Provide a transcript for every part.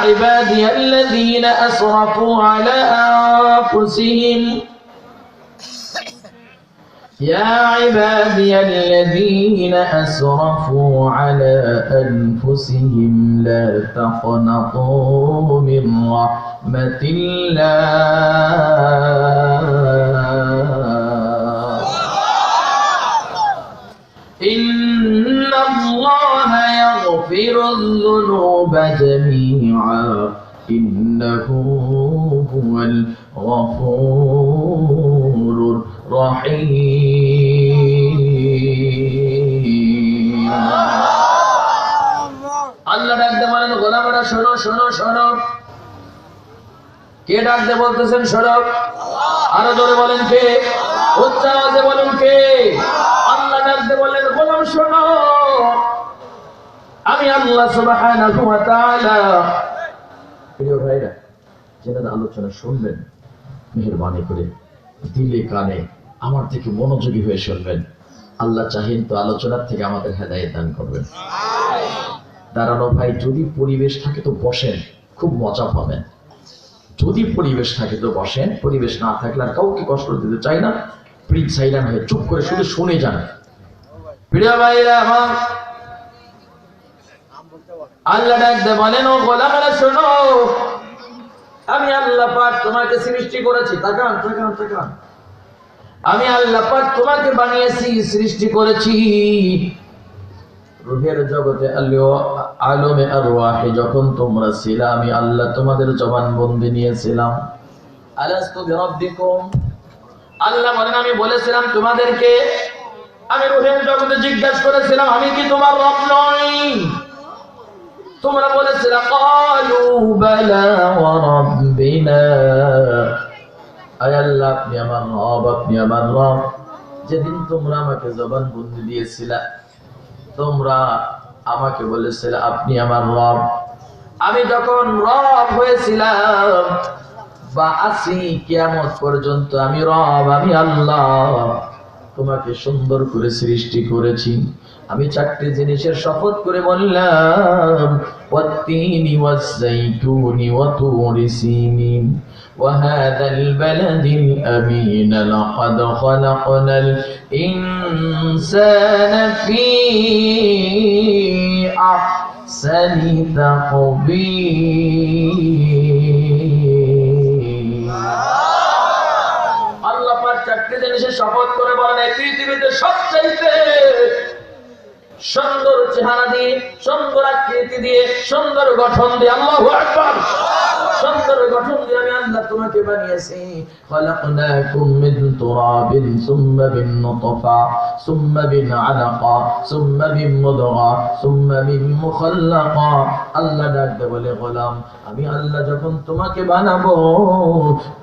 عبادي الذين أسرفوا على أنفسهم يا عبادي الذين أسرفوا على أنفسهم لا تقنطوا من رحمة الله إن الله يغفر الذنوب جميعا إنه هو الغفور الرحيم আল্লাহ ডাকতে বলেন গোলামেরা শোনো শোনো শোনো কে ডাকতে বলতেছেন শোনো আরো জোরে বলেন কে উচ্চ আওয়াজে বলেন কে আল্লাহ ডাকতে বলেন গোলাম শোনো আমি আল্লাহ সুবহানাহু ওয়া তাআলা প্রিয় ভাইরা যারা আলোচনা শুনবেন মেহেরবানি করে দিলে কানে আমার থেকে মনোযোগী হয়ে শুনবেন আল্লাহ চাহেন তো আলোচনার থেকে আমাদের হেদায়েত দান করবেন দাঁড়ানো ভাই যদি পরিবেশ থাকে তো বসেন খুব মজা পাবেন যদি পরিবেশ থাকে তো বসেন পরিবেশ না থাকলে আর কাউকে কষ্ট দিতে চাই না প্রিন্স সাইলেন্ট হয়ে চুপ করে শুধু শুনে যান প্রিয় ভাইরা আমার আল্লাহ ডাকতে বলেন ও গোলামেরা শোনো আমি আল্লাহ পাক তোমাকে সৃষ্টি করেছি তাকান তাকান তাকান আমি আল্লাহ পাক তোমাকে বানিয়েছি সৃষ্টি করেছি রূহের জগতে আলমে আরওয়াহে যখন তোমরা ছিলা আমি আল্লাহ তোমাদের জবানবন্দি নিয়েছিলাম আলাস্তু বিরাব্বিকুম আল্লাহ বলেন আমি বলেছিলাম তোমাদেরকে আমি রূহের জগতে জিজ্ঞাসা করেছিলাম আমি কি তোমার রব নই তোমরা বলেছিলে ক্বালু বালা ওয়া রাব্বিনা আয় আল্লাহ আপনি আমার রব যেদিন তোমরা আমাকে জবানবন্দি দিয়েছিলা তোমরা আমাকে বলেছিলে আপনি আমার রব আমি যখন রব হয়েছিলাম বা আসি কিয়ামত পর্যন্ত আমি রব আমি আল্লাহ তোমাকে সুন্দর করে সৃষ্টি করেছি আমি চারটি জিনিসের শপথ করে বললাম ওয়াত্তিনি ওয়াজ-যাইতুনি ওয়া তুরি সিনিন ওয়া হাযাল বালাদিল আমিন লাকাদ খালাকনাল ইনসানা ফী আহসানি তাকবীর আল্লাহ পাক চারটি জিনিসের শপথ করে বলেন এই পৃথিবীতে সবচাইতে সুন্দর চেহারা দিয়ে সুন্দর আকৃতি দিয়ে সুন্দর গঠন দিয়ে আল্লাহু আকবার সুন্দর গঠন দিয়ে আমি আল্লাহ তোমাকে বানিয়েছি খালাকনাকুম মিন তুরাবিন সুম্মা বিন নুতফা সুম্মা বিন আলাকা সুম্মা বিন মুদগা সুম্মা বিন মুখাল্লাকা আল্লাহ ডাকতে বলে গোলাম আমি আল্লাহ যখন তোমাকে বানাবো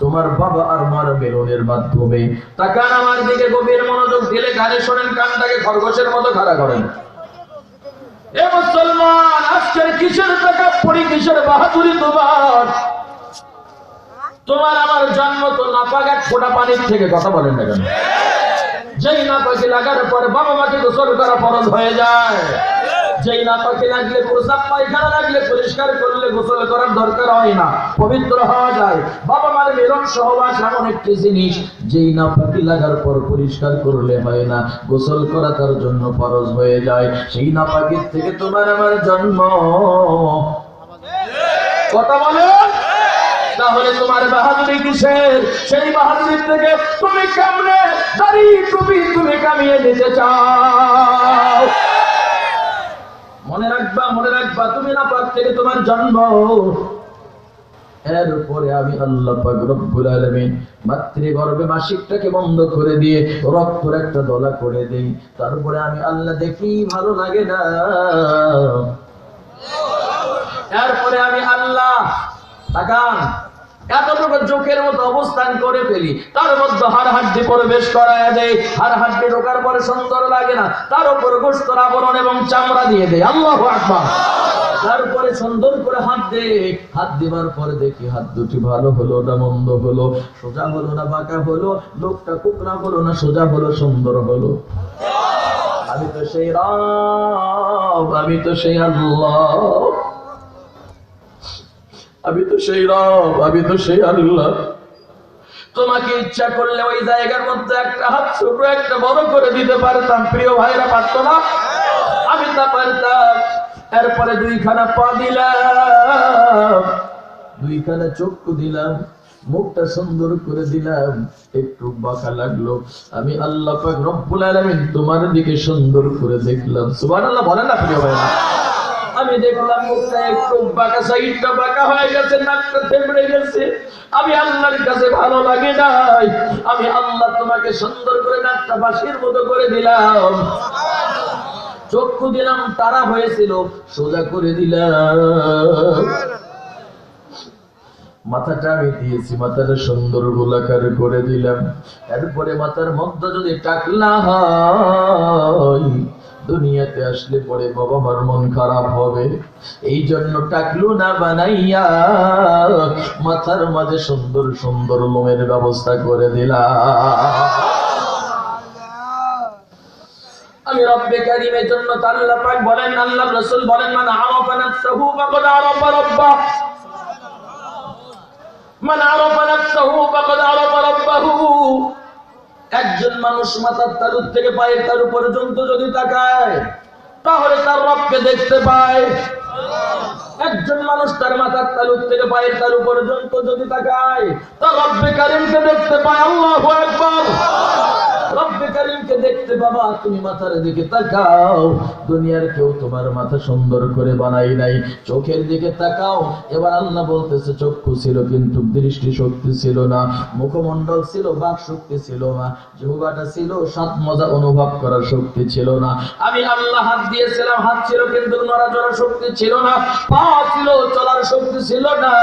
তোমার বাবা আর মার মিলনের মাধ্যমে তাকান আমার দিকে গভীর মনোযোগ দিলে গানে শোনেন কানটাকে খরগোশের মতো খাড়া করেন এ মুসলমান আজকের কিসের টাকা পড়ি কিসের বাহাদুরি তোমার আমার জন্ম তো নাপাক এক ফোঁটা পানির থেকে কথা বলেন না কেন যেই নাপাকি লাগার পরে বাবা মাকে গোসল করা ফরজ হয়ে যায় যেই নাপাকি লাগলে প্রস্রাব পায়খানা লাগলে পরিষ্কার করলে গোসল করার দরকার হয় না পবিত্র হওয়া যায় বাবা মার মিলন সহবাস এমন একটি জিনিস যেই নাপাকি লাগার পর পরিষ্কার করলে হয় না গোসল করা তার জন্য ফরজ হয়ে যায় সেই নাপাকির থেকে তোমার আমার জন্ম কথা বলে তাহলে তোমার বাহাদুরি কিসের সেই বাহাদুরি থেকে তুমি কেমনে দাড়ি টুপি তুমি কামিয়ে নিতে চাও মনে রাখবা তুমি না পাক থেকে তোমার জন্ম এরপরে আমি আল্লাহ পাক রব্বুল আলামিন মাতৃগর্ভে মাসিকটাকে বন্ধ করে দিয়ে রক্তের একটা দলা করে দেই তারপরে আমি আল্লাহ দেখি ভালো লাগে না এরপরে আমি আল্লাহ তাকান এতটুকু চোখের মতো অবস্থান করে ফেলি তার মধ্যে হাড় হাড্ডি প্রবেশ করায় দেয় হাড় হাড্ডি ঢোকার পরে সুন্দর লাগে না তার উপর গোশতের আবরণ এবং চামড়া দিয়ে দেয় আল্লাহু আকবার তারপরে সুন্দর করে হাত দিবার পরে দেখি হাত দুটি ভালো হলো না মন্দ হলো সোজা হলো না বাঁকা হলো লোকটা কোকড়া হলো না সোজা হলো সুন্দর হলো আমি তো সেই রব আমি তো সেই আল্লাহ আমি তো সেই রব, আমি তো সেই আল্লাহ। তোমাকে ইচ্ছা করলে ওই জায়গার মধ্যে একটা হাত ছোট একটা বড় করে দিতে পারতাম, প্রিয় ভাইরা, পারতো না? আমি তা পারতাম। এরপরে দুইখানা পা দিলাম, দুইখানা চক্ষু দিলাম, মুখটা সুন্দর করে দিলাম, একটু বাঁকা লাগলো, আমি আল্লাহ পাক রব্বুল আলামিন তোমার দিকে সুন্দর করে দেখলাম। সুবহানাল্লাহ বলেন না প্রিয় ভাইরা? আমি দেখলাম মুখটা একটু বাঁকা, সাইডটা বাঁকা হয়ে গেছে, নাকটা থেমড়ে গেছে। আমি আল্লাহর কাছে ভালো লাগে নাই। আমি আল্লাহ তোমাকে সুন্দর করে নাকটা বাঁশির মতো করে দিলাম, চক্ষু দিলাম, তারা হয়েছিল সোজা করে দিলাম। মাথাটা আমি দিয়েছি, মাথাটা সুন্দর গোলাকার করে দিলাম। এরপরে মাথার মধ্যে যদি টাকলা হয়, দুনিয়াতে আসলে পরে বাবা মার মন খারাপ হবে, এই জন্য টাকলু না বানাইয়া মাথার মাঝে সুন্দর সুন্দর লোমের ব্যবস্থা করে দিলাম। আমি রব্বে কারীমের জন্য আল্লাহ পাক বলেন, আল্লাহ রাসূল বলেন, মান আরাফা নাফসাহু ফাকাদ আরাফা রাব্বাহ, মান আরাফা নাফসাহু ফাকাদ আরাফা রাব্বাহু। একজন মানুষ মাথার তালু থেকে পায়ের তালু পর্যন্ত যদি তাকায়, তাহলে তার রবকে দেখতে পায়। একজন মানুষ তার মাথার তালু থেকে পায়ের তালু পর্যন্ত যদি তাকায়, তার রব্বে কারীমকে দেখতে পায়। আল্লাহু আকবার। রব্বে কারীমকে দেখতে বাবা, তুমি মাথার দিকে তাকাও। দুনিয়ার কেউ তোমার মাথা সুন্দর করে বানাই নাই। চোখের দিকে তাকাও। এবার আল্লাহ বলতেছে, চক্ষু ছিল কিন্তু দৃষ্টি শক্তি ছিল না, মুখমণ্ডল ছিল, বাক শক্তি ছিল না, জিহ্বাটা ছিল, স্বাদ মজা অনুভব করার শক্তি ছিল না। আমি আল্লাহ হাত দিয়েছিলাম, হাত ছিল কিন্তু নড়াচড়ার শক্তি ছিল না, পা ছিল, চলার শক্তি ছিল না।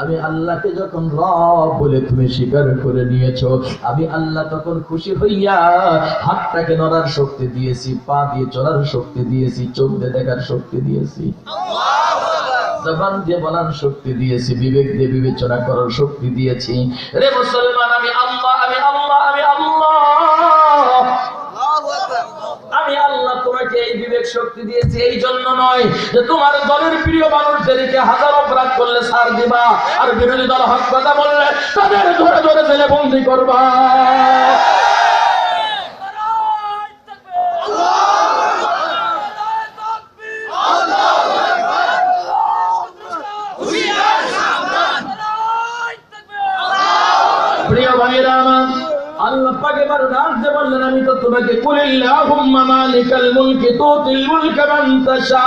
আমি আল্লাহকে যখন রব বলে তুমি স্বীকার করে নিয়েছো, আমি আল্লাহ তখন খুশি হইয়া হাতটাকে নড়ার শক্তি দিয়েছি, পা দিয়ে চলার শক্তি দিয়েছি, চোখ দিয়ে দেখার শক্তি দিয়েছি, জবান দিয়ে বলার শক্তি দিয়েছি, বিবেক দিয়ে বিবেচনা করার শক্তি দিয়েছি। রে মুসলমান, আমি আল্লাহ, আমি আল্লাহ, আমি আল্লাহ, আমি আল্লাহ তোমাকে এই বিবেক শক্তি দিয়েছি। এই জন্য নয় যে তোমার দলের প্রিয় মানুষদেরকে হাজার অপরাধ করলে ছাড় দিবা, আর বিরোধী দল হক কথা বললে তাদের ধরে ধরে জেলে বন্দী করবা। প্রিয় ভাইরা আমার, আল্লাহ পাক এবার ডাক দিয়ে বললেন, আমি তো তোমাকে কুলিল্লাহুম্মা মালিকাল মুলকি তুতিল মুলকা মান তাশা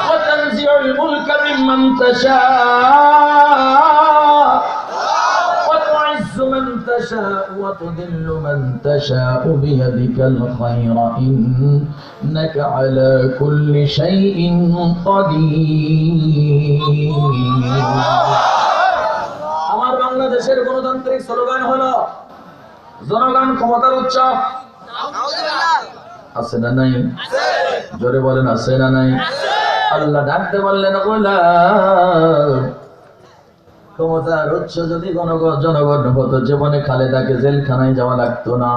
ওয়া তানজিউল মুলকা মিম্মান তাশা ওয়া তুইজ্জু মান তাশা ওয়া তুদিল্লু মান তাশা বিয়াদিকাল খায়রা ইন্নাকা আলা কুল্লি শাইইন কাদির। বাংলাদেশের গণতান্ত্রিক স্লোগান হলো জনগণ ক্ষমতার উৎস। আছে না নাই? জোরে বলেন, আছে না নাই? আল্লাহ ডাকতে বললেন, ক্ষমতার উৎস যদি জনগণ হতো, জীবনে খালেদাকে জেলখানায় যাওয়া লাগতো না।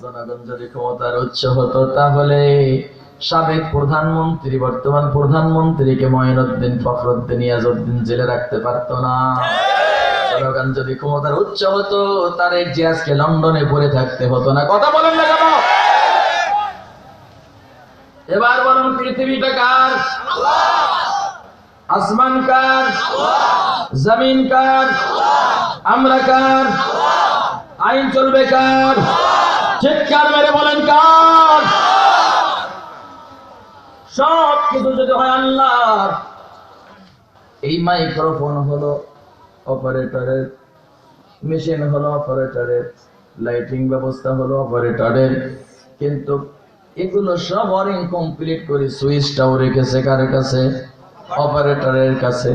জনগণ যদি ক্ষমতার উৎস হতো, তাহলে সাবেক প্রধানমন্ত্রী বর্তমান প্রধানমন্ত্রীকে মঈনুদ্দিন ফখরুদ্দিন ইয়াজউদ্দিন জেলে রাখতে পারতো না। জনগণ যদি ক্ষমতার উৎস হতো, তার যে আজকে লন্ডনে পড়ে থাকতে হতো না। কথা বলেন না কেন? এবার বলুন, পৃথিবীটা কার? আসমান কার? জমিন কার? আমরা কার? আইন চলবে কার? চিৎকার মেরে বলেন কার? সব কিছু যদি হয় আল্লাহর। এই মাইক্রোফোন হলো অপারেটরের, মেশিন হলো অপারেটরের, লাইটিং ব্যবস্থা হলো অপারেটরের, কিন্তু এগুলো সব ওয়ারিং কমপ্লিট করে সুইচটাও রেখেছে কার কাছে? অপারেটরের কাছে।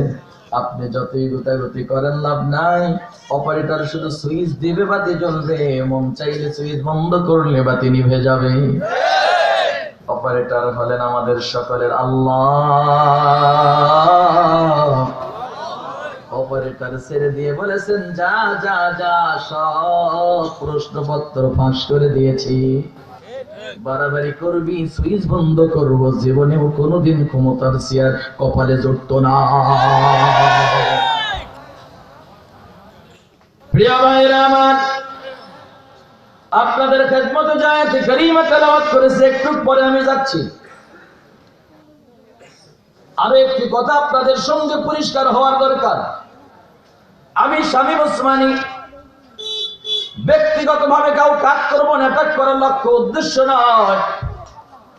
আপনি যতই গুতাগুতি করেন লাভ নাই, অপারেটর শুধু সুইচ দিবে, বাতি জ্বলবে, মন চাইলে সুইচ বন্ধ করলে বাতি নিভে যাবে। অপারেটর হলেন আমাদের সকলের আল্লাহ। অপারেটর ছেড়ে দিয়ে বলেছেন, যা যা যা, সব প্রশ্নপত্র ফাঁস করে দিয়েছি। বাড়াবাড়ি করবি, সুইচ বন্ধ করব, জীবনেও কোনোদিন ক্ষমতার চেয়ার কপালে জুটতো না। প্রিয় ভাইরা আমার, আপনাদের খেদমতে আয়াতে কারীমা তেলাওয়াত করেছে, একটু পরে আমি যাচ্ছি। আরো একটি কথা আপনাদের সঙ্গে পরিষ্কার হওয়ার দরকার। আমি শামীম ওসমানী ব্যক্তিগতভাবে কাউ কাজ করবো না, অ্যাটাক করার লক্ষ্য উদ্দেশ্য নয়।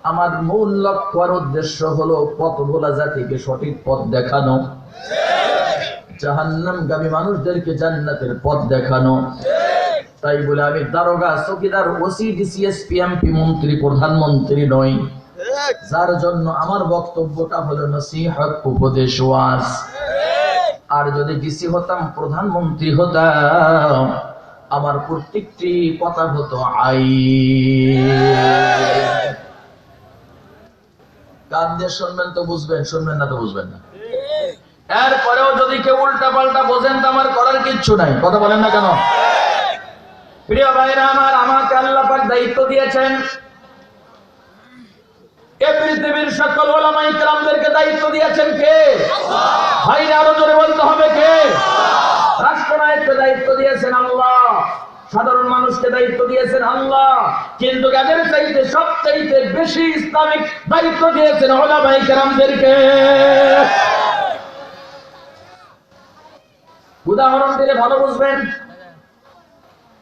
আমার মূল লক্ষ্য আর উদ্দেশ্য হলো পথভোলা জাতিকে সঠিক পথ দেখানো, জাহান্নামগামী মানুষদেরকে জান্নাতের পথ দেখানো। তাই বলে আমি দারোগা, চৌকিদার, ওসি, ডিসি, এসপি, এমপি, মন্ত্রী, প্রধানমন্ত্রী নই, যার জন্য আমার বক্তব্যটা হলো নসিহত, উপদেশ, ওয়াজ। আর যদি ডিসি হতাম, প্রধানমন্ত্রী হতাম, আমার প্রত্যেকটি কথা হতো কান দিয়ে শুনবেন তো বুঝবেন, শুনবেন না তো বুঝবেন না। এরপরেও যদি কেউ উল্টা পাল্টা বোঝেন তো আমার করার কিচ্ছু নাই। কথা বলেন না কেন? প্রিয় ভাইরা আমার, আমাকে আল্লাহ পাক দায়িত্ব দিয়েছেন, এই পৃথিবীর সকল উলামায়ে কেরামদেরকে দায়িত্ব দিয়েছেন কে? ভাইরা আরো জোরে বলতে হবে কে? রাষ্ট্রনায়ককে দায়িত্ব দিয়েছেন আল্লাহ, সাধারণ মানুষকে দায়িত্ব দিয়েছেন আল্লাহ, কিন্তু এদের চাইতে সবচাইতে বেশি ইসলামিক দায়িত্ব দিয়েছেন উলামায়ে কেরামদেরকে। উদাহরণ দিলে ভালো বুঝবেন।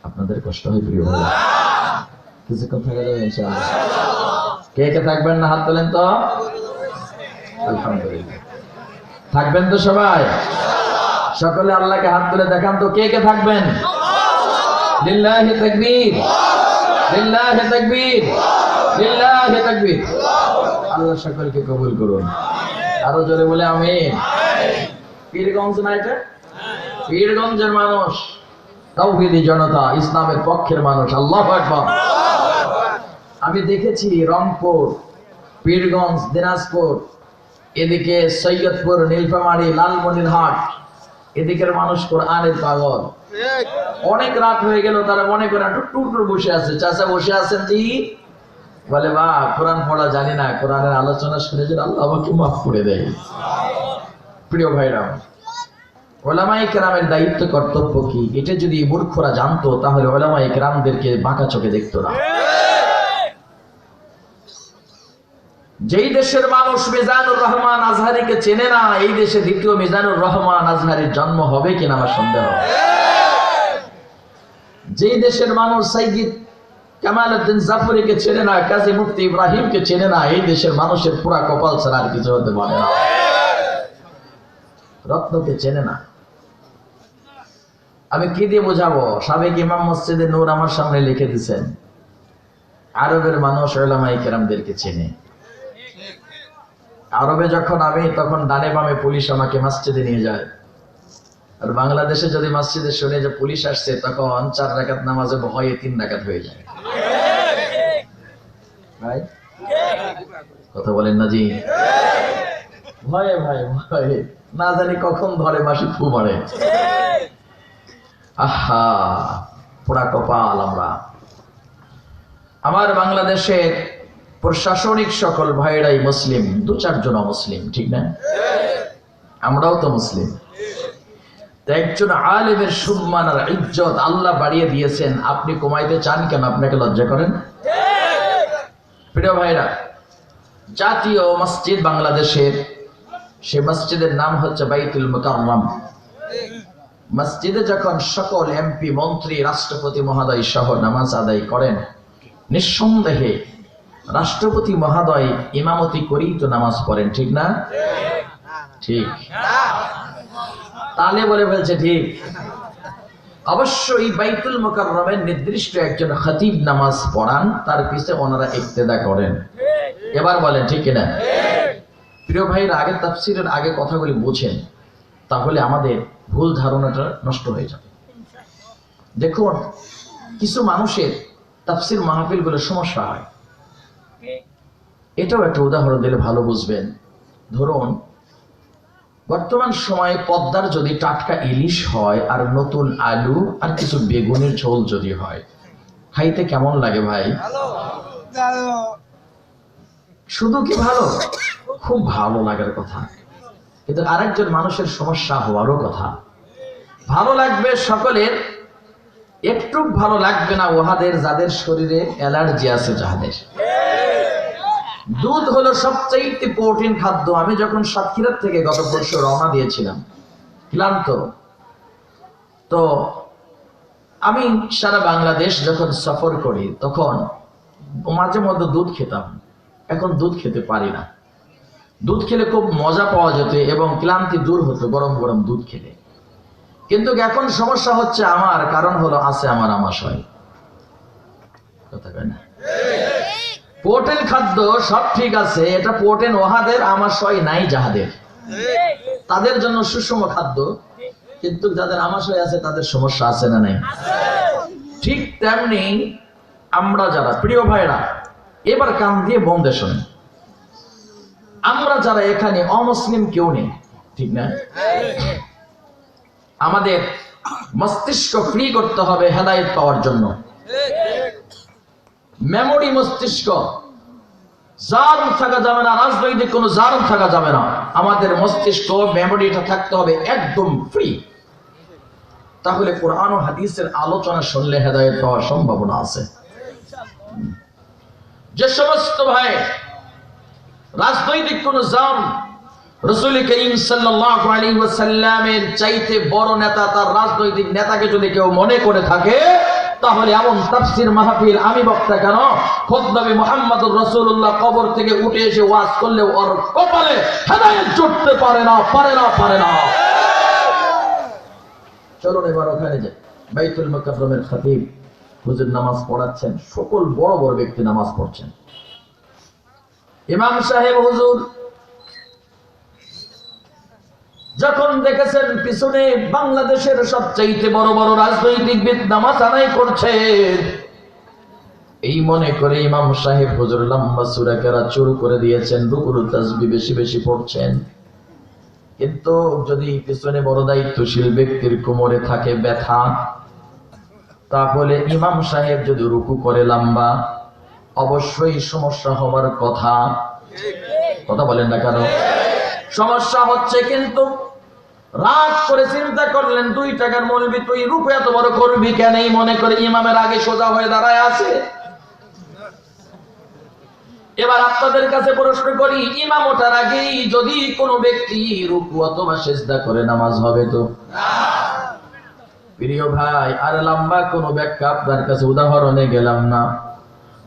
আপনাদের কষ্ট হয় প্রিয় ভাই, কিছুক্ষণ থাকা যাবে ইনশাআল্লাহ? কে কে থাকবেন না হাত তোলেন তো? আলহামদুলিল্লাহ, থাকবেন তো সবাই? সকলে আল্লাহকে হাত তুলে দেখান তো কে কে থাকবেন। লিল্লাহি তাকবীর, লিল্লাহি তাকবীর, লিল্লাহি তাকবীর। আল্লাহ সকলকে কবুল করুন। আরো জোরে বলে আমিন। পীরগঞ্জ না এটা? পীরগঞ্জের মানুষ, তাওহীদি জনতা, ইসলামের পক্ষের মানুষ। আল্লাহু আকবার। আমি দেখেছি রংপুর, পীরগঞ্জ, দিনাজপুর, এদিকে সৈয়দপুর, নীলফামারী, লালমনিরহাট, এদিকের মানুষ কোরআনের পাগল। অনেক রাত হয়ে গেল, তারা মনে করে টুকটুক বসে আছে। চাচা বসে আছেন জি? বলে বা কোরআন পড়া জানি না, কোরআনের আলোচনা শুনে যেন আল্লাহ আমাকে মাফ করে দেয়। প্রিয় ভাইরা, উলামায়ে কেরামের দায়িত্ব, কর্তব্য কি, এটা যদি মূর্খরা জানতো তাহলে উলামায়ে কেরামদেরকে বাঁকা চোখে দেখতো না। যেই দেশের মানুষ মিজানুর রহমান আজহারীকে চেনে না, এই দেশে দ্বিতীয় মিজানুর রহমান আজহারীর জন্ম হবে কিনা আমার সন্দেহ। যেই দেশের মানুষ সাইয়্যিদ কামালউদ্দিন জাফরিকে চেনে না, কাজী মুফতি ইব্রাহিমকে চেনে না, এই দেশের মানুষের পুরা কপাল ছাড়া আর কিছু হতে পারে না। রত্নকে চেনে না। আমি কি দিয়ে বোঝাবো? সাবেক ইমাম মসজিদে নূর আমার সামনে লিখে দিচ্ছেন, আরবের মানুষ উলামায়ে কেরামদেরকে চেনে। আরবে যখন আমি, তখন ডানে বামে পুলিশ আমাকে মসজিদে নিয়ে যায়। আর বাংলাদেশে যদি মসজিদে শুনে যে পুলিশ আসছে, তখন 4 রাকাত নামাজে ভয়ে 3 রাকাত হয়ে যায়। ভাই কথা বলেন না জি? ভয়ে ভয়ে ভয়ে, না জানি কখন ধরে মাসি ফু মারে। আহা, পোড়া কপাল আমরা। আমার বাংলাদেশের প্রশাসনিক সকল ভাইরাই মুসলিম, 2-4 জন অমুসলিম, ঠিক না? আমরাও তো মুসলিম। একজন আলেমের সম্মান আর ইজ্জত আল্লাহ বাড়িয়ে দিয়েছেন, আপনি কমাইতে চান কেন? আপনাকে লজ্জা করেন? প্রিয় ভাইরা, জাতীয় মসজিদ বাংলাদেশের, সে মসজিদের নাম হচ্ছে বাইতুল মুকাররম। মসজিদে যখন সকল এমপি, মন্ত্রী, রাষ্ট্রপতি মহোদয় সহ নামাজ আদায় করেন, নিঃসন্দেহে রাষ্ট্রপতি মহোদয় ইমামতি করেই তো নামাজ পড়েন, ঠিক না? ঠিক। তাহলে বলে ফেলছে ঠিক। অবশ্যই বাইতুল মুকাররমের নির্দিষ্ট একজন খতিব নামাজ পড়ান, তার পিছে ওনারা ইক্তেদা করেন। এবার বলেন ঠিক কিনা? প্রিয় ভাইরা, আগে তাফসীরের আগে কথাগুলি বুঝেন, তাহলে আমাদের ভুল ধারণাটা নষ্ট হয়ে যাবে। দেখুন, কিছু মানুষের তাফসীর মাহফিলগুলো সমস্যা হয়। এটাও একটা উদাহরণ দিলে ভালো বুঝবেন। ধরুন, বর্তমান সময়ে পদ্মার যদি টাটকা ইলিশ হয়, আর নতুন আলু আর কিছু বেগুনের ঝোল যদি হয়, খাইতে কেমন লাগে ভাই? শুধু কি ভালো, খুব ভালো লাগার কথা, কিন্তু আরেকজন মানুষের সমস্যা হওয়ারও কথা। ভালো লাগবে সকলের, একটু ভালো লাগবে না ওহাদের যাদের শরীরে অ্যালার্জি আছে, যাদের। দুধ হলো সবচেয়ে প্রোটিন খাদ্য। আমি যখন সাতক্ষীরা থেকে গত বছর রওনা দিয়েছিলাম, ক্লান্ত, তো আমি সারা বাংলাদেশ যখন সফর করি তখন মাঝে মধ্যে দুধ খেতাম। এখন দুধ খেতে পারি না। দুধ খেলে খুব মজা পাওয়া যেত এবং ক্লান্তি দূর হতো গরম গরম দুধ খেলে। কিন্তু এখন সমস্যা হচ্ছে আমার, কারণ হলো আছে আমার আমাশয়। কথা কয় না? প্রোটিন খাদ্য সব ঠিক আছে, এটা প্রোটিন ওহাদের, আমাশয় নাই যাহাদের, তাদের জন্য সুষম খাদ্য। কিন্তু যাদের আমাশয় আছে তাদের সমস্যা আছে না নাই? ঠিক তেমনি আমরা যারা প্রিয় ভাইরা, এবার কান দিয়ে মন দিয়ে শোনেন, আমরা যারা এখানে অমুসলিম কেউ নেই, ঠিক না? আমাদের মস্তিষ্ক ফ্রি করতে হবে হেদায়েত পাওয়ার জন্য। মেমোরি মস্তিষ্ক, জার্ম থাকা যাবে না, রাজনৈতিক কোনো জার্ম থাকা যাবে না। আমাদের মস্তিষ্ক মেমোরিটা থাকতে হবে একদম ফ্রি। তাহলে কোরআন ও হাদিসের আলোচনা শুনলে হেদায়েত পাওয়ার সম্ভাবনা আছে। যে সমস্ত ভাই রাজনৈতিক কোন জার্ম, রাসূল করিম সাল্লাল্লাহু আলাইহি ওয়াসাল্লামের চাইতে বড় নেতা, তার রাজনৈতিক নেতাকে যদি কেউ মনে করে থাকে, তাহলে এমন তাফসীর মাহফিল আমি বক্তা কেন, খোদ নবী মুহাম্মদুর রাসূলুল্লাহ কবর থেকে উঠে এসে ওয়াজ করলে ওর কপালে হেদায়েত জুটতে পারে না, পারে না, পারে না। চলুন এবার ওখানে যাই। বাইতুল মুকাররমের খতিব হুজুর নামাজ পড়াচ্ছেন, সকল বড় বড় ব্যক্তি নামাজ পড়ছেন। ইমাম সাহেব হুজুর যখন দেখেছেন পিছনে বাংলাদেশের সবচেয়ে বড় বড় রাজনৈতিকবিদ নামাজ আদায় করছেন, এই মনে করে ইমাম সাহেব হুজুর লম্বা সূরা কেরাত শুরু করে দিয়েছেন, রুকুর তাসবিহ বেশি বেশি পড়ছেন। কিন্তু যদি পিছনে বড় দায়িত্বশীল ব্যক্তির কোমরে থাকে ব্যথা, তাহলে ইমাম সাহেব যদি রুকু করে লম্বা, অবশ্যই সমস্যা হওয়ার কথা। কথা বলেন না কেন? সমস্যা হচ্ছে। কিন্তু রাত করে চিন্তা করলেন, 2 টাকার মৌলবি তুই রুকু এত বড় করবি কেন? এই মনে করে ইমামের আগে সোজা হয়ে দাঁড়ায় আছে। এবার আপনাদের কাছে প্রশ্ন করি, ইমাম ওঠার আগেই যদি কোনো ব্যক্তি রুকু অথবা সিজদা করে, নামাজ হবে তো? প্রিয় ভাই, আর লম্বা কোনো ব্যাখ্যা আপনার কাছে উদাহরণে গেলাম না।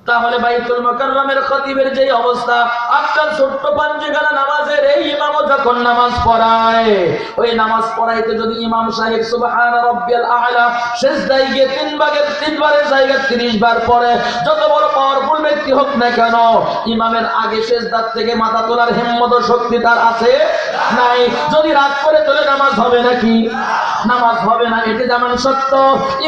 তাহলে বাইতুল মুকাররমের খতিবের যে অবস্থা, আপনার ছোট্ট পাঞ্জিখানা নামাজের এই ইমামও যখন নামাজ পড়ায়, ওই নামাজ পড়াইতে যদি ইমাম সাহেব সুবহান রাব্বিয়াল আ'লা সিজদায় গিয়ে 3 বারের জায়গায় 30 বার পড়ে, যত বড় পাওয়ারফুল ব্যক্তি হোক না কেন, ইমামের আগে সিজদার থেকে মাথা তোলার হিম্মত ও শক্তি তার আছে নাই। যদি রাত করে তোলে নামাজ হবে নাকি? নামাজ হবে না। এটা যেমন সত্য,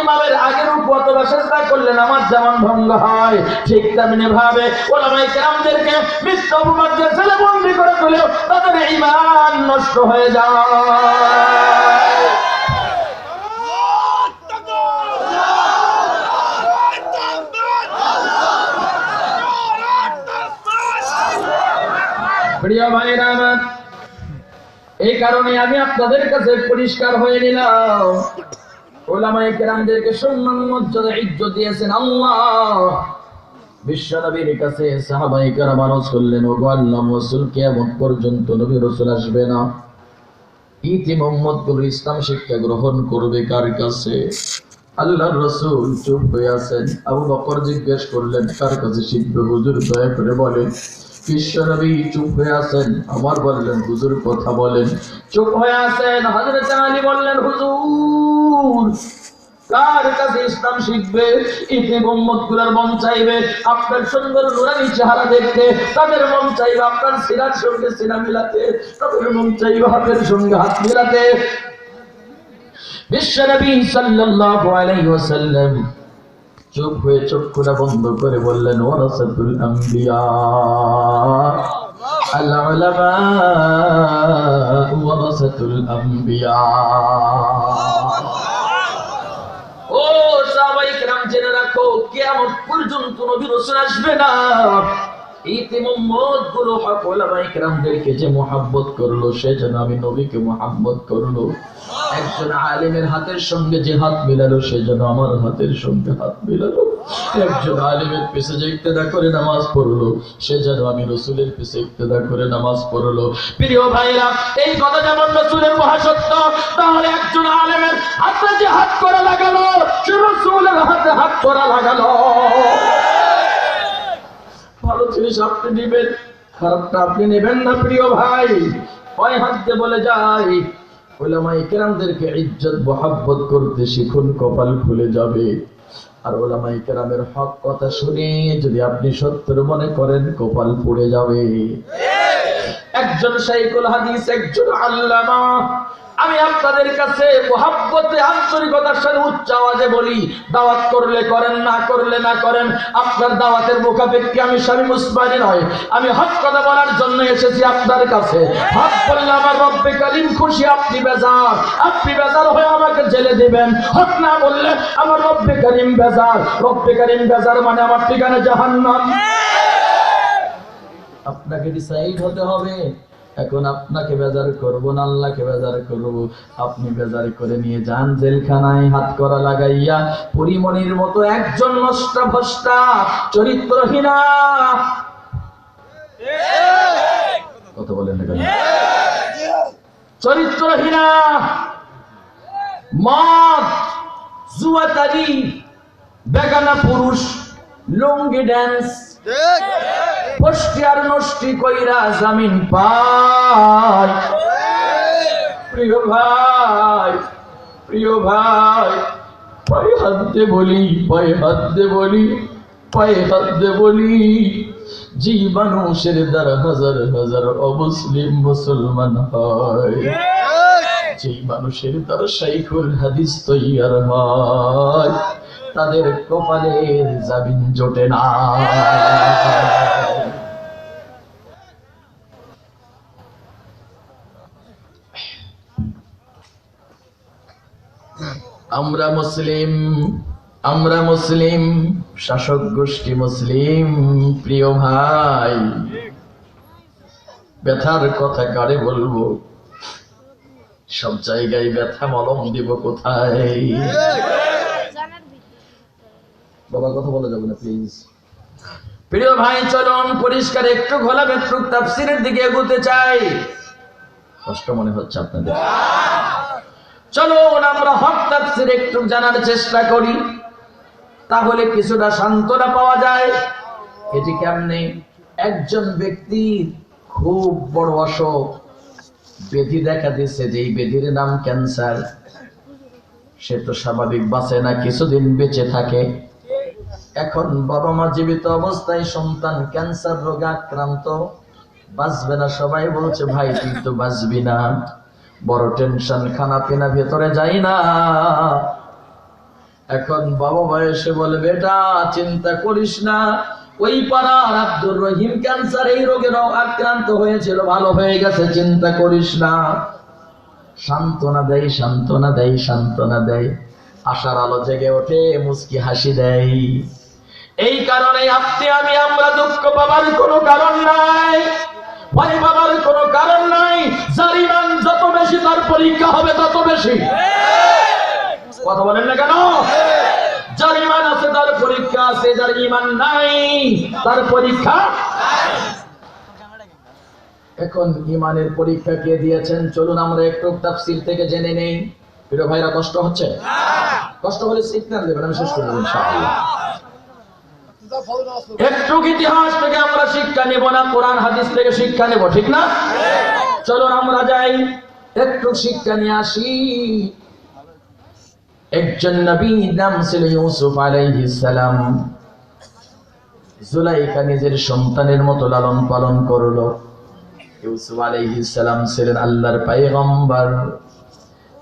ইমামের আগে রুকু অথবা সিজদা করলে নামাজ যেমন ভঙ্গ হয়, ঠিক তেমনি ভাবে ওলামায়ে কেরামদেরকে মিথ্যা অপবাদ দিয়ে ছেলেবন্দি করে তুলেও তাদের ঈমান নষ্ট হয়ে যায়। প্রিয় ভাইরা আমার, এই কারণে আমি আপনাদের কাছে পরিষ্কার হয়ে নিলাম, ওলামায়ে কেরামদেরকে সম্মান, মর্যাদা, ইজ্জত দিয়েছেন আল্লাহ। বিশ্বনবীর কাছে সাহাবায়ে কেরাম আরজ করলেন, ওগো আল্লাহর রাসূল, কিয়ামত পর্যন্ত নবী রাসূল আসবে না, ইতি মুহাম্মদুর ইসলাম শিক্ষা গ্রহণ করবে কার কাছে? আল্লাহর রাসূল চুপ হয়ে আছেন। আবু বকর জিজ্ঞেস করলেন, কার কাছে শিখবে হুজুর, দয়া করে বলেন। বিশ্বনবী চুপ হয়ে আছেন। আমার বললেন, হুজুর কথা বলেন। চুপ হয়ে আছেন। হযরত আলী বললেন, হুজুর কার কাছে ইসলাম শিখবে? ইতি মুহাম্মদগুলোর মন চাইবে আপনার সুন্দর নুরানি চেহারা দেখতে, তাদের মন চাইবে আপনার সিনার সঙ্গে সিনা মিলাতে, তাদের মন চাইবে হাতের সঙ্গে হাত মিলাতে। বিশ্বনবী সাল্লাল্লাহু আলাইহি ওয়াসাল্লাম চুপ হয়ে চক্ষুটা বন্ধ করে বললেন, ওয়ারাসাতুল আম্বিয়া আল উলামা ওয়ারাসাতুল আম্বিয়া। ও সাহাবায়ে কেরাম জেনে রাখো, কিয়ামত পর্যন্ত নবী রাসূল আসবে না। ইতিমধ্যে গুলো হক ওলামায়ে কেরামদেরকে যে মুহাব্বত করলো, সে যেন আমি নবীকে মুহাব্বত করলো। একজন আলেমের হাতের সঙ্গে যে হাত মিলালো, সে যেন আমার হাতের সঙ্গে হাত মিলালো। একজন আলেমের পিছে যে ইক্তেদা করে নামাজ পড়লো, সে যেন আমি রাসূলের পিছে ইক্তেদা করে নামাজ পড়লো। প্রিয় ভাইরা, এই কথা যেমন রাসূলের মহাসত্য, তাহলে একজন আলেমের হাতে যে হাত করা লাগালো, সে রাসূলের হাতে হাত করা লাগালো। ভালো জিনিস আপনি নেবেন, খারাপটা আপনি নেবেন না। প্রিয় ভাই, ওই হাত দিয়ে বলে যাই, উলামায়ে কেরামদেরকে ইজ্জত মুহাব্বত করতে শিখুন, কপাল খুলে যাবে। আর উলামায়ে কেরামের হক কথা শুনে যদি আপনি সত্যের মনে করেন, কপাল পুড়ে যাবে। একজন শাইখুল হাদিস, একজন আল্লামা, আমি আপনাদের কাছে মুহাব্বতে আন্তরিকতার সাথে উচ্চ আওয়াজে বলি, দাওয়াত করলে করেন, না করলে না করেন, আপনার দাওয়াতের মুখাপেক্ষী আমি স্বামী মুসমানী নয়। আমি হক কথা বলার জন্য এসেছি আপনার কাছে। হক বললে আমার রব্বে কারীম খুশি, আপনি বেজার হয়ে আমাকে জেলে দিবেন। হক না বললে আমার রব্বে কারীম বেজার মানে আমার ঠিকানা জাহান্নাম। আপনাকে ডিসাইড হতে হবে, এখন আপনাকে বেজার করব না আল্লাহকে বেজার করব। আপনি বেজার করে নিয়ে যান জেলখানায়, হাত করা লাগাইয়া পরিমণির মতো একজন নষ্টা ভ্রষ্টা চরিত্রহীনা, কথা বলেন না কেন, চরিত্রহীনা, মদ, জুয়াতারি, বেগানা পুরুষ, লুঙ্গি ড্যান্স, আর নষ্টি কইরা জামিন পায়। প্রিয় ভাই, পায়ে হাত দে বলি, যে মানুষের দ্বারা হাজার হাজার অমুসলিম মুসলমান হয়, যে মানুষের দ্বারা শাইখুল হাদিস তৈয়ার হয়, তাদের কপালের জামিন জোটে না। আমরা মুসলিম, শাসক গোষ্ঠী মুসলিম। প্রিয় ভাই, ব্যথার কথা কারে বলবো, সব জায়গায় ব্যথা, মলম দিব কোথায়? বাবা কথা বলা যাবে না প্লিজ। প্রিয় ভাই, চলুন পরিষ্কার একটু ঘোলা একটু তাফসীরের দিকে এগোতে চাই। কষ্ট মনে হচ্ছে আপনাদের? চলুন আমরা হক তাফসীর একটু জানার চেষ্টা করি, তাহলে কিছুটা সান্ত্বনা পাওয়া যায়। এটি কেমনে? একজন ব্যক্তির খুব বড় অসুখ, ব্যাধি দেখা দিচ্ছে, যেই ব্যাধির নাম ক্যান্সার। সে তো স্বাভাবিক বাঁচে না, কিছুদিন বেঁচে থাকে। এখন বাবা মা জীবিত অবস্থায় সন্তান ক্যান্সার রোগে আক্রান্ত, বাঁচবে না। সবাই বলছে ভাই তুই তো বাঁচবি না, বড় টেনশন, খানা পিনা ভেতরে যাই না। এখন বাবা মা এসে বলে বেটা চিন্তা করিস না, ওই পাড়ার আব্দুর রহিম ক্যান্সার এই রোগে আক্রান্ত হয়েছিল, ভালো হয়ে গেছে, চিন্তা করিস না। সান্ত্বনা দেয়, আশার আলো জেগে ওঠে, মুস্কি হাসি দেয়। এই কারণে আপনি আমি আমরা দুঃখ পাবার কোনো কারণ নাই, ভয় পাবার কোনো কারণ নাই। যার ঈমান যত বেশি তার পরীক্ষা হবে তত বেশি। কথা বলেন না কেন? যার ঈমান আছে তার পরীক্ষা আছে, যার ঈমান নাই তার পরীক্ষা। এখন ঈমানের পরীক্ষা কে দিয়েছেন? চলুন আমরা একটু তাফসীর থেকে জেনে নেই। প্রিয় ভাইরা, কষ্ট হচ্ছে? কষ্ট হলে সিগন্যাল দেবেন, আমি শেষ করে দেব ইনশাআল্লাহ। একটু ইতিহাস থেকে আমরা শিক্ষা নেব না, কোরআন হাদিস থেকে শিক্ষা নেব, ঠিক না? চলুন আমরা যাই, একটু শিক্ষা নিয়ে আসি। একজন নবী, নাম ছিল ইউসুফ আলাইহিস সালাম। জুলাইখা নিজের সন্তানের মতো লালন পালন করলো। ইউসুফ আলাইহিস সালাম ছিলেন আল্লাহর পয়গম্বর।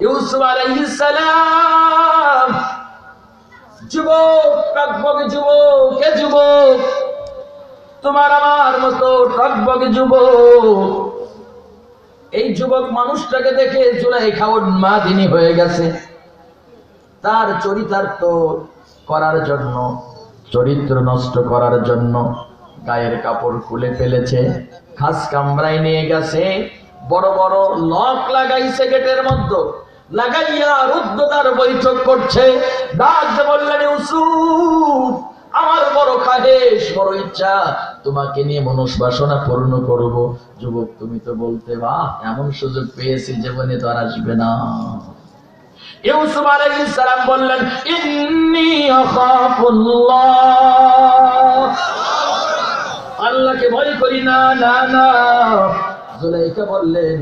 ইউসুফ আলাইহিস সালাম যুবক, টকবকে যুবক, কে যুবক? তোমার আমার মতো টকবকে যুবক। এই যুবক মানুষটাকে দেখে জুলাইখা উন্মাদিনী হয়ে গেছে। তার চরিতার্থ করার জন্য, চরিত্র নষ্ট করার জন্য গায়ের কাপড় খুলে ফেলেছে, খাস কামরায় নিয়ে গেছে, বড় বড় লক লাগাইছে গেটের মধ্যে, লাগাইয়া রুদ্ধদ্বার বৈঠক করছে। ডাক দিয়ে বললেন, ইউসুফ, আমার বড় খাহেশ, বড় ইচ্ছা তোমাকে নিয়ে মনস্বাসনা পূর্ণ করব। যুবক, তুমি তো বলতে, বাহ, এমন সুযোগ পেয়েছি জীবনে তো আর আসবে না। ইউসুফ আলাইহিস সালাম বললেন, ইন্নী আখাফুল্লাহ, আল্লাহকে ভয় করি না। না না। জুলাইখা বললেন,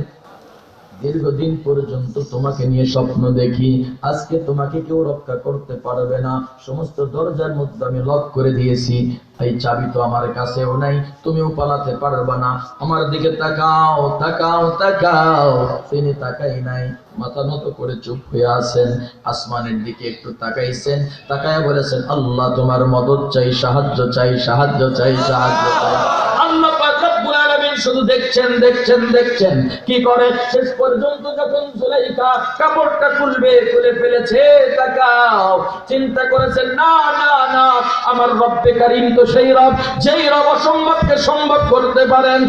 দীর্ঘদিন পর্যন্ত তোমাকে নিয়ে স্বপ্ন দেখি, আজকে তোমাকে কেউ রক্ষা করতে পারবে না, সমস্ত দরজার মধ্যে আমি লক করে দিয়েছি, এই চাবি তো আমার কাছেও নাই, তুমিও পালাতে পারবে না, আমার দিকে তাকাও তাকাও তাকাও। তিনি তাকাই নাই, মাথা নত করে চুপ হয়ে আছেন, আসমানের দিকে একটু তাকাইছেন, তাকায় বলেছেন, আল্লাহ তোমার মদদ চাই, সাহায্য চাই, সাহায্য চাই, সাহায্য চাই। আল্লাহ পাক রব্বুল আলামিন শুধু দেখছেন দেখছেন দেখছেন, কি করে শেষ পর্যন্ত যখন জুলাইখা কাপড়টা খুলে ফেলেছে, তাকাও, চিন্তা করেছেন, না না না, আমার রব্বে কারীম তো সেই রব, যেই রব অসম্ভবকে সম্ভব করতে পারেন।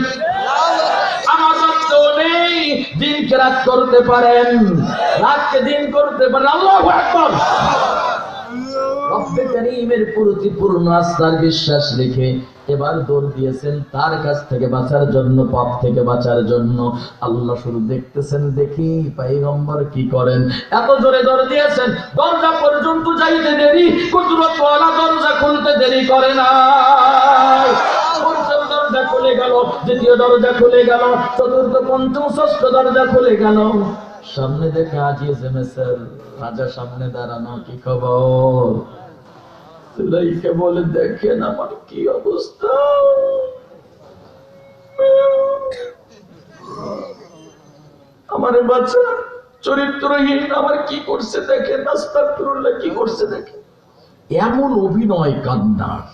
আমার রব তো নেই, দিনকে রাত করতে পারেন, রাতকে দিন করতে পারেন। আল্লাহু আকবার। রব্বে কারীমের প্রতি পূর্ণ আস্থার বিশ্বাস রেখে এবার দৌড় দিয়েছেন তার কাছ থেকে বাঁচার জন্য, পাপ থেকে বাঁচার জন্য। আল্লাহ শুরু দেখতেছেন, দেখি পয়গম্বর কি করেন। এত জোরে দৌড় দিয়েছেন, দরজা পর্যন্ত যাইতে দেরি, কুদরতওয়ালা দরজা খুলতে দেরি করে না। প্রথম দরজা খুলে গেল, দ্বিতীয় দরজা খুলে গেল, চতুর্থ, পঞ্চম, ষষ্ঠ দরজা খুলে গেল। সামনে দেখে আজিজ মিসর রাজা সামনে দাঁড়ানো, কি খবর? জুলাইখা বলে, দেখেন আমার কি অবস্থা, আমার বাচ্চা চরিত্রহীন আমার কি করছে দেখেন, আস্তাগফিরুল্লাহ, কি করছে দেখেন। এমন অভিনয় কান্নার,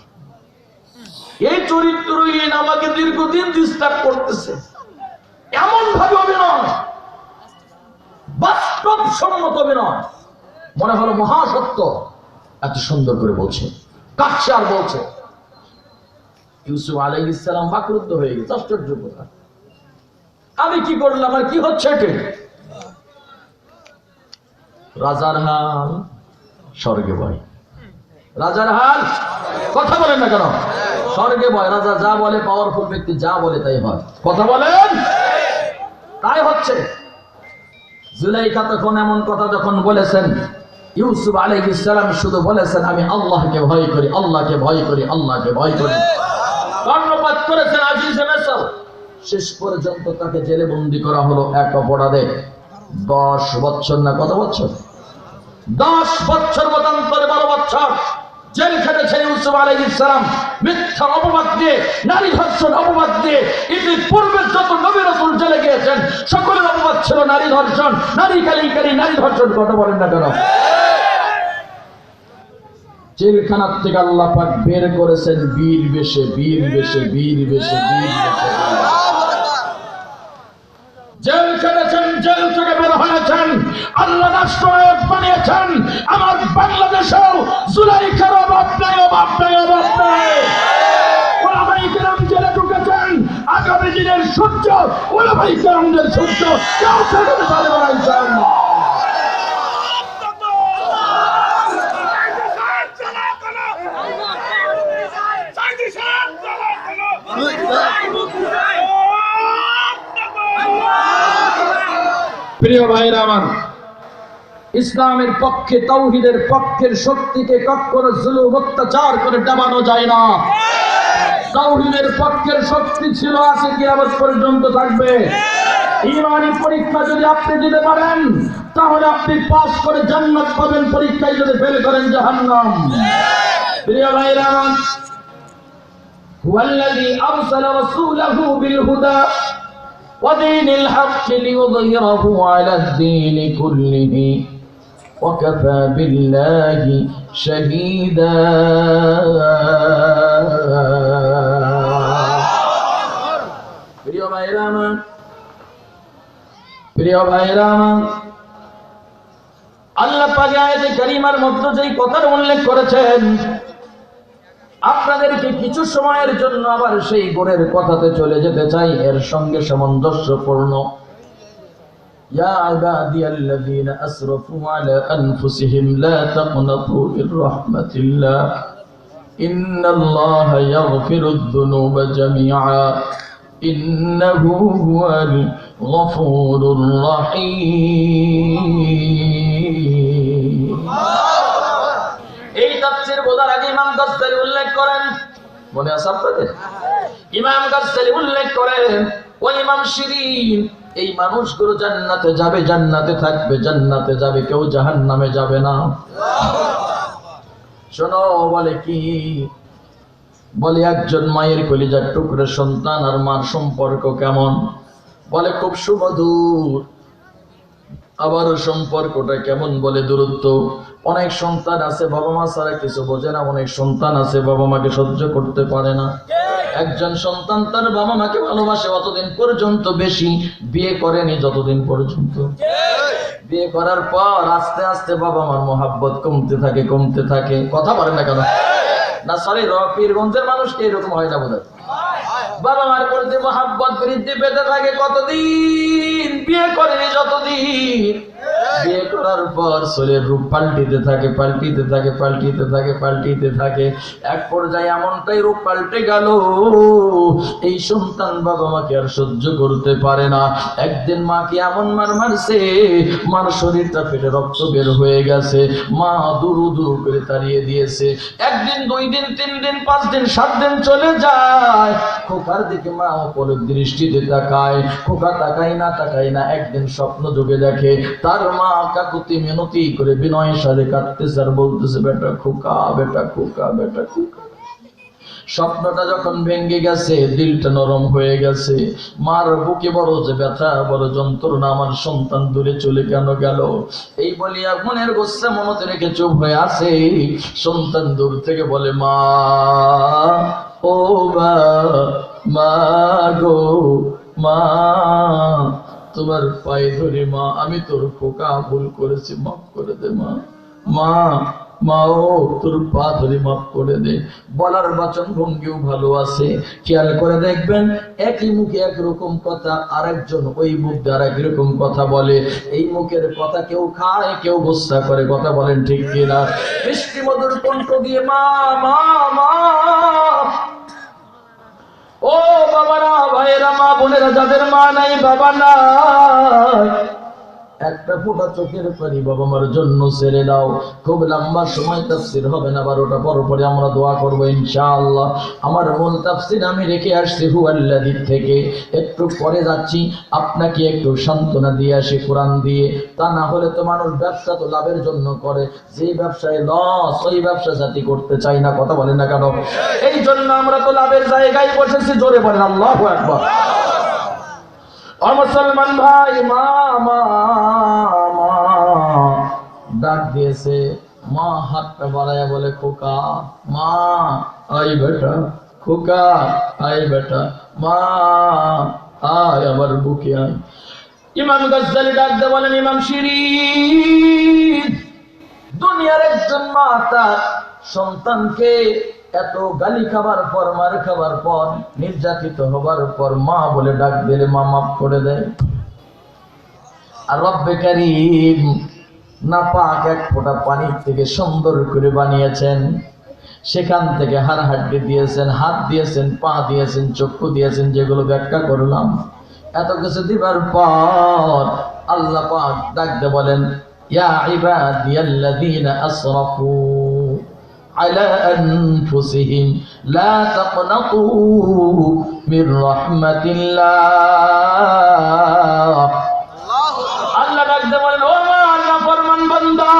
এই চরিত্রহীন আমাকে দীর্ঘদিন ডিস্টার্ব করতেছে, এমন ভাবে অভিনয়, বাস্তবসম্মত অভিনয়, মনে হলো মহাসত্য। এত সুন্দর করে বলছে, কাছে আর বলছে। ইউসুফ আলাইহিস সালাম বাকরুদ্ধ হয়ে গেছে, আশ্চর্য কথা, আমি কি করলাম আর কি হচ্ছে এটা? রাজার হাল স্বর্গে ভয়, রাজার হাল, কথা বলেন না কেন? স্বর্গে ভয়। রাজা যা বলে, পাওয়ারফুল ব্যক্তি যা বলে তাই হয়, কথা বলেন, তাই হচ্ছে। জুলাইখা তখন এমন কথা যখন বলেছেন, ইউসুফ আলাইহিস সালাম শুধু বলেছেন, আমি আল্লাহকে ভয় করি, আল্লাহকে ভয় করি, আল্লাহকে ভয় করি। কর্ণপাত করেছেন আজিজে মিসর। শেষ পর্যন্ত তাকে জেলে বন্দী করা হলো এক অপরাধে। 10 বছর না কত বছর? 10 বছর, মতান্তরে 12 বছর জেল খেটেছেন ইউসুফ আলাইহিস সালাম। মিথ্যা অপবাদ দিয়ে, নারী ধর্ষণ অপবাদ দিয়ে, ইতিপূর্বে যত নবী রাসূল জেলে গিয়েছেন সকলের অপবাদ ছিল নারী ধর্ষণ, নারী কেলেঙ্কারি, নারী ধর্ষণ, কথা বলেন না কেন? জেলখানার থেকে আল্লাহ পাক বের করেছেন বীর বেশে, বীর বেশে, বীর বেশে, বীর বেশে। জেল খেটেছেন, জেল থেকে বের হয়েছেন, আল্লাহ রাষ্ট্রনায়ক বানিয়েছেন। আমার বাংলাদেশেও জুলাইখার অভাব নাই, অভাব নাই, অভাব নাই। ওলামায়ে কেরাম জেলে ঢুকেছেন, আগামী দিনের সূর্য ওলামায়ে কেরামদের সূর্য, কেউ ঠেকাতে পারবে না ইনশাআল্লাহ। প্রিয় ভাইরা আমার, ইসলামের পক্ষে, তাওহীদের পক্ষের শক্তিকে কখনো জুলুম অত্যাচার করে দাবানো যায় না। তাওহীদের পক্ষের শক্তি ছিল, আছে, কিয়ামত পর্যন্ত থাকবে। ঈমানি পরীক্ষা যদি আপনি দিতে পারেন তাহলে আপনি পাস করে জান্নাত পাবেন, পরীক্ষায় যদি ফেল করেন জাহান্নাম। প্রিয় ভাইরা আমার, হুয়াল্লাযী আরসালা রাসূলাহু বিল হুদা ودين الحق ليظهره على الدين كله وكفى بالله شهيدا প্রিয় ভাইরা আমার, প্রিয় ভাইরা আমার, আল্লাহ পাক আয়াতে কারিমার মধ্যে যেই কথার উল্লেখ করেছেন, আপনাদেরকে কিছু সময়ের জন্য আবার সেই গোরের কথাতে চলে যেতে চাই, এর সঙ্গে সামঞ্জস্যপূর্ণ। ইয়া ইবাদিয়াল্লাযীনা আসরাফু আলা আনফুসিহিম লা তাকনাতু মির রাহমাতিল্লাহ ইন্নাল্লাহা ইয়াগফিরুয যুনুবা জামিআ ইন্নাহু হুয়াল গফুরুর রহিম। এই তাফসীর বোঝার আগে ইমাম গাজ্জালী উল্লেখ করেন, মনে আছে আপনাদের? ইমাম গাজ্জালী উল্লেখ করেন, ওই ইমাম শিরিন, এই মানুষগুলো জান্নাতে যাবে, জান্নাতে থাকবে, জান্নাতে যাবে, কেউ জাহান্নামে যাবে না। শোনো, বলে কি? বলে একজন মায়ের কলিজার টুকরো সন্তান আর মার সম্পর্ক কেমন? বলে খুব সুমধুর। আবার সম্পর্কটা কেমন? বলে দূরত্ব। অনেক সন্তান আছে বাবা মা ছাড়া কিছু বোঝে না, অনেক সন্তান আছে বাবা মাকে সহ্য করতে পারে না। একজন সন্তান তার বাবা মাকে ভালোবাসে অতদিন পর্যন্ত, বেশি বিয়ে করেনি যতদিন পর্যন্ত। বিয়ে করার পর আস্তে আস্তে বাবা মার মোহাব্বত কমতে থাকে, কমতে থাকে। কথা বলেন না কেন? না সরি, পীরগঞ্জের মানুষ কি এরকম হয় না বোধহয়? বাবা মার প্রতি মোহাব্বত বৃদ্ধি পেতে থাকে। কতদিন বিয়ে করেনি, যতদিন। বিয়ে করার পর ছেলের রূপ পাল্টিতে থাকে, পাল্টিতে থাকে, পাল্টিতে থাকে, পাল্টিতে থাকে। এক পর্যায়ে এমনটাই রূপ পাল্টে গেল, এই সন্তান বাবা মাকে আর সহ্য করতে পারে না। একদিন মাকে এমন মার মারছে, মার শরীরটা ফেটে রক্ত বের হয়ে গেছে। মা দুরু দুরু করে তাড়িয়ে দিয়েছে। একদিন, 2 দিন, 3 দিন, 5 দিন, 7 দিন চলে যায়। খোকার দিকে মা অপলক দৃষ্টিতে তাকায়। খোকা তাকাই না, তাকাই না। একদিন স্বপ্ন যোগে দেখে তার মা কাকুতি মিনতি করে বিনয়ের সাথে কাঁদতেছে আর বলতেছে, বেটা খোকা, বেটা খোকা, বেটা খোকা। স্বপ্নটা যখন ভেঙে গেছে, দিলটা নরম হয়ে গেছে। মার বুকে বড় যে ব্যথা, বড় যন্ত্রণা, আমার সন্তান দূরে চলে কেন গেল, এই বলিয়া মনের গোসা মনতে রেখে চুপ হয়ে আছে। সন্তান দূর থেকে বলে, মা, ও মা, মা গো, মা, তোমার পায়ে ধরে মা, আমি তোর খোকা, ভুল করেছি, মাফ করে দে মা। মা, মা ও তোর পা ধরে মাফ করে দে। বলার বাচন ভঙ্গিও ভালো আছে। খেয়াল করে দেখবেন, একই মুখে একরকম কথা, আরেকজন ওই মুখ দিয়ে আরেক রকম কথা বলে। এই মুখের কথা কেউ খায়, কেউ গুসা করে। কথা বলেন ঠিক কিনা? মিষ্টি মধুর কণ্ঠ দিয়ে মা, মা, মা। ও বাবারা, ভাইয়েরা, মা বোনেরা, যাদের মা নাই, বাবা নাই, একটা ফোঁটা চোখের পানি বাবা মার জন্য ছেড়ে দাও। খুব লম্বা সময় তাফসীর হবে না, 12টা পর পরে আমরা দোয়া করবো ইনশাআল্লাহ। আমার মূল তাফসীর আমি রেখে আসছি হুয়াল্লাযী থেকে, একটু পরে যাচ্ছি। আপনাকে একটু সান্ত্বনা দিয়ে আসি কোরআন দিয়ে। তা না হলে তো মানুষ ব্যবসা তো লাভের জন্য করে, যে ব্যবসায় লস ওই ব্যবসা জাতি করতে চাই না। কথা বলেন না কেন? এই জন্য আমরা তো লাভের জায়গায় বসেছি। জোরে বলেন আল্লাহু আকবার। ও মুসলমান ভাই, মা, মা, মা ডাক দিয়েছে। মা হাতটা বাড়ায়া বলে, খোকা, মা, আই বেটা, খোকা, আই বেটা, মা, আয় আমার বুকে আয়। ইমাম গাজ্জালী ডাক দিয়ে বলেন, ইমাম শিরিন, দুনিয়ার একজন মা তার সন্তানকে এত গালি খাবার পর, মার খাবার পর, নির্যাতিত হবার পর মা বলে ডাক দিলে মা মাফ করে দেয়। আর রব্বে কারীম নাপাক এক ফোঁটা পানির থেকে সুন্দর করে বানিয়েছেন। সেখান থেকে হাড় হাড্ডি দিয়েছেন, হাত দিয়েছেন, পা দিয়েছেন, চক্ষু দিয়েছেন, যেগুলো ব্যাখ্যা করলাম। এত কিছু দিবার পর আল্লাহ পাক ডাক দিয়ে বলেন, ইয়া ইবাদিয়াল্লাযীনা আসরাফু على أنفسهم لا تقنطوا من رحمة الله। আল্লাহ ডাকতে বলেন, ও আমার নাফরমান বান্দা,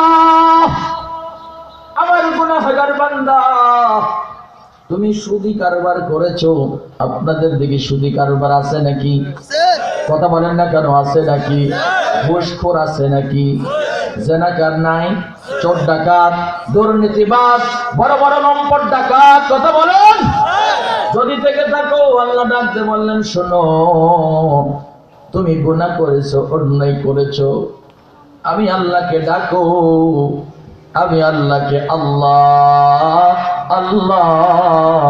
আমার গুনাহগার বান্দা, তুমি সুদি কারবার করেছো। আপনাদের দিকে সুদি কারবার আছে নাকি? কথা বলেন না কেন? আছে নাকি? ঘুষখোর আছে নাকি? জেনাকার নাই? চোর ডাকাত, দুর্নীতিবাজ, বড় বড় নম্বর ডাকাত, কথা বলেন। যদি থেকে থাকো, আল্লাহ ডাকতে বললেন, শোনো, তুমি গুনাহ করেছো, অন্যায় করেছো, আমি আল্লাহকে ডাকো, আমি আল্লাহকে আল্লাহ আল্লাহ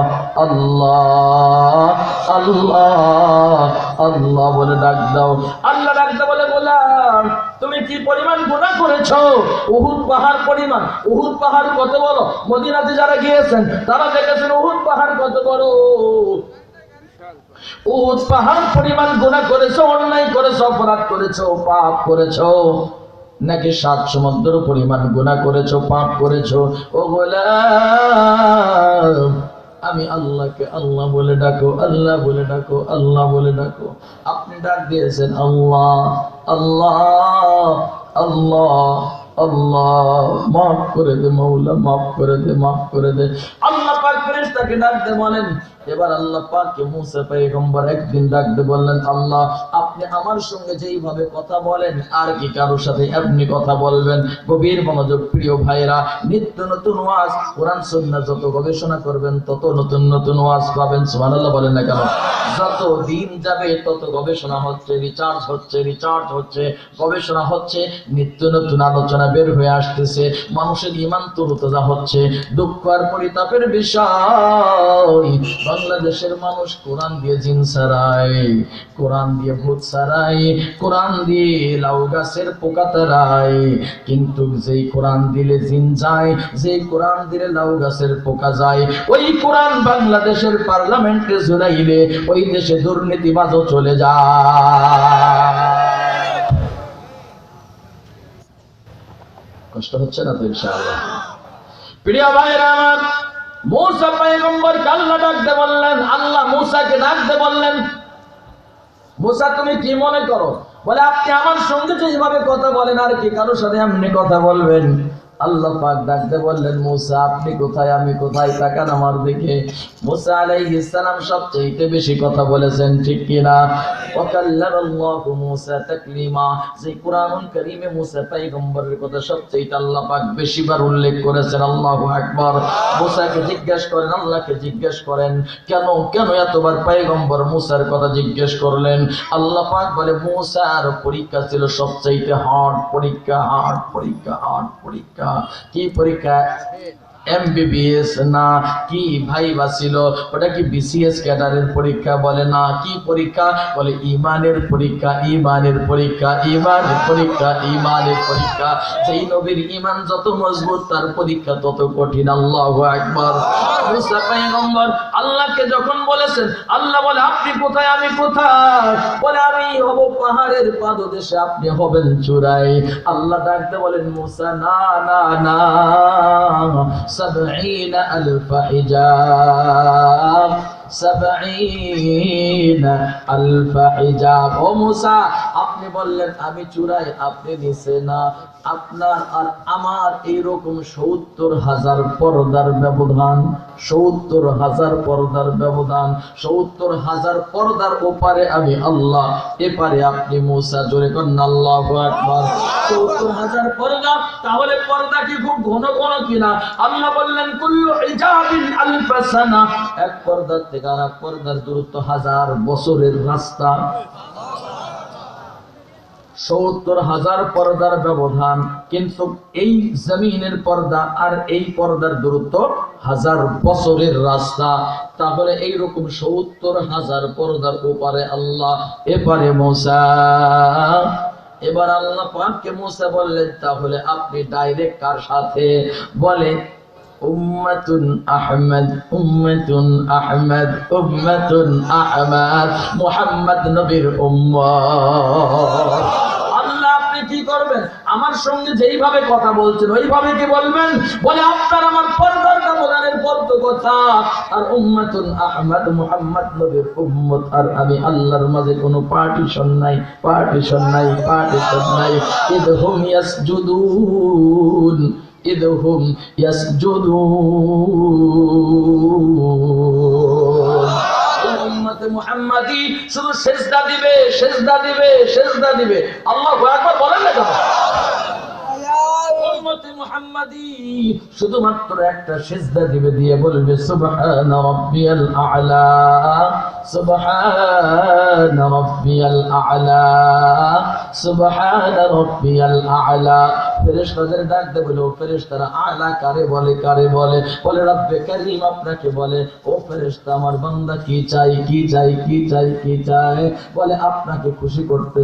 আল্লাহ আল্লাহ আল্লাহ বলে ডাক দাও। আল্লাহ ডাকতে বলে গোলাম তুমি কি পরিমাণ গুনাহ করেছো? উহুদ পাহাড় পরিমাণ। উহুদ পাহাড় কত বড়? মদিনাতে যারা গিয়েছেন তারা দেখেছেন উহুদ পাহাড় কত বড়। উহুদ পাহাড় পরিমাণ গুনাহ করেছো, অন্যায় করেছো, অপরাধ করেছো, পাপ করেছো, নাকি 7 সমুদ্র পরিমাণ গুনাহ করেছো, পাপ করেছো? ও গোলাম আমি আল্লাহকে আল্লাহ বলে ডাকো, আল্লাহ বলে ডাকো, আল্লাহ বলে ডাকো। আপনি ডাক দিয়েছেন আল্লাহ আল্লাহ আল্লাহ আল্লাহ, মাফ করে দে মাওলা, মাফ করে দে, মাফ করে দে। আল্লাহ পাক ফেরেশতাকে ডাকতে বলেন। এবার আল্লাহ পাককে মুসা পয়গম্বর একদিন ডাকতে বললেন, আল্লাহ আপনি আমার সঙ্গে যেইভাবে কথা বলেন আর কি কারোর সাথে আপনি কথা বলবেন? গভীর মনোযোগ প্রিয় ভাইরা, নিত্য নতুন ওয়াজ, কোরআন সুন্নাহ যত গবেষণা করবেন তত নতুন নতুন ওয়াজ পাবেন। সুবহানাল্লাহ বলেন না কেন? যত দিন যাবে তত গবেষণা হচ্ছে, রিচার্জ হচ্ছে, রিচার্জ হচ্ছে, গবেষণা হচ্ছে, নিত্য নতুন আলোচনা বের হয়ে আসতেছে, মানুষের ঈমান তরুতাজা হচ্ছে। দুঃখ আর পরিতাপের বিষয় বাংলাদেশের মানুষ কোরআন দিয়ে জিন সারায়, কোরআন দিয়ে ভূত সারায়, কোরআন দিয়ে লাউ গাছের পোকা তাড়ায়, কিন্তু যেই কোরআন দিলে জিন যায়, যেই কোরআন দিলে লাউ গাছের পোকা যায়, ওই কোরআন বাংলাদেশের পার্লামেন্টে ঝুলাইলে ওই দেশে দুর্নীতিবাজও চলে যায়। কষ্ট হচ্ছে না তো? ইনশাআল্লাহ। প্রিয় ভাইরা আমার, মুসা পয়গম্বরকে আল্লাহ ডাকতে বললেন, আল্লাহ মুসাকে ডাকতে বললেন, মুসা তুমি কি মনে করো? বলে আপনি আমার সঙ্গে যেভাবে কথা বলেন আর কি কারোর সাথে এমনি কথা বলবেন? আল্লাহ পাক ডাকতে বললেন, মুসা আপনি কোথায়, আমি কোথায়, তাকান আমার দিকে। মুসা আলাইহিস সালাম সবচেয়ে বেশি কথা বলেছেন, ঠিক কি না? ওয়াকাল্লামাল্লাহু মুসা তাকলিমা, যে কুরআনুল কারীমে মুসা পয়গম্বরের কথা সবচেয়ে আল্লাহ পাক বেশিবার উল্লেখ করেছেন। আল্লাহু আকবার। মুসাকে জিজ্ঞেস করেন, আল্লাহকে জিজ্ঞেস করেন, কেন কেন এতবার পয়গম্বর মুসার কথা জিজ্ঞেস করলেন? আল্লাহ পাক বলে মুসার পরীক্ষা ছিল সবচেয়ে হার্ড পরীক্ষা, হার্ড পরীক্ষা, হার্ড পরীক্ষা। কি পরীক্ষা? এমবিবিএস না কি ভাইবা ছিল? ওটা কি বিসিএস ক্যাডারের পরীক্ষা? বলে না। কি পরীক্ষা? বলে ইমানের পরীক্ষা, ইমানের পরীক্ষা, ইমানের পরীক্ষা, ইমানের পরীক্ষা। যেই নবীর ইমান যত মজবুত তার পরীক্ষা তত কঠিন। আল্লাহু আকবার। মুসা পয়গম্বর আল্লাহকে যখন বলেছেন, আল্লাহ বলে আপনি কোথায়, আমি কোথায়? বলে আমি হব পাহাড়ের পাদদেশে, আপনি হবেন চূড়ায়। আল্লাহ ডাকতে বলেন, মুসা না না না, 70 ألف حجاب, 70 ألف حجاب। ও মুসা আপনি বললেন আমি চূড়ায়, আপনি নিচে না। আপনার আর আমার এইরকম 70,000 পর্দার ব্যবধান, 70,000 পর্দার ব্যবধান, 70,000 পর্দার ওপারে আমি আল্লাহ, এপারে আপনি মুসা। জোরে করেন আল্লাহু আকবার। 70,000 পর্দা, তাহলে পর্দা কি খুব ঘন ঘন কিনা? আল্লাহ বললেন কুল্লু হিজাবিন আলফ সানা, এক পর্দার থেকে আর এক পর্দার দূরত্ব 1000 বছরের রাস্তা। 70,000 পর্দার ব্যবধান, কিন্তু এই জমিনের পর্দা আর এই পর্দার দূরত্ব 1000 বছরের রাস্তা। তাহলে এইরকম 70,000 পর্দার ওপারে আল্লাহ, এপারে মুসা। এবার আল্লাহ পাককে মুসা বললেন, তাহলে আপনি ডাইরেক্ট কার সাথে? বলে উম্মাতুন আহমদ, উম্মাতুন আহমদ, উম্মাতুন আহমদ, মুহাম্মদ নবীর উম্মত। আল্লাহ আপনি কি করবেন? আমার সঙ্গে যেইভাবে কথা বলছেন ওইভাবে কি বলবেন? বলে আপনার আমার পর্দার ব্যবধানের পর্দ কথা, আর উম্মাতুন আহমদ মুহাম্মদ নবীর উম্মত, আর আমি আল্লাহর মাঝে কোনো পার্টিশন নাই, পার্টিশন নাই, পার্টিশন নাই। ইদহুম ইয়াসজুদুন, ইদহুম ইয়াসজুদুন। উম্মতে মুহাম্মাদি শুধু সিজদা দিবে, সিজদা দিবে, সিজদা দিবে। আল্লাহু আকবার বলেন না কেন? উম্মতে মুহাম্মাদি শুধুমাত্র একটা সিজদা দিবে, দিয়ে বলবে সুবহানা রাব্বিয়াল আ'লা, সুবহানা রাব্বিয়াল আ'লা, সুবহানা রাব্বিয়াল আ'লা। ফেরেশতাদের ডাক দেবে, বলে ও ফেরেশতারা আ'লা কারে বলে, কারে বলে? বলে রব্বে কারীম আপনাকে বলে। ও ফেরেশতা আমার বান্দা কি চাই, কি চাই, কি চাই, কি চাই? বলে আপনাকে খুশি করতে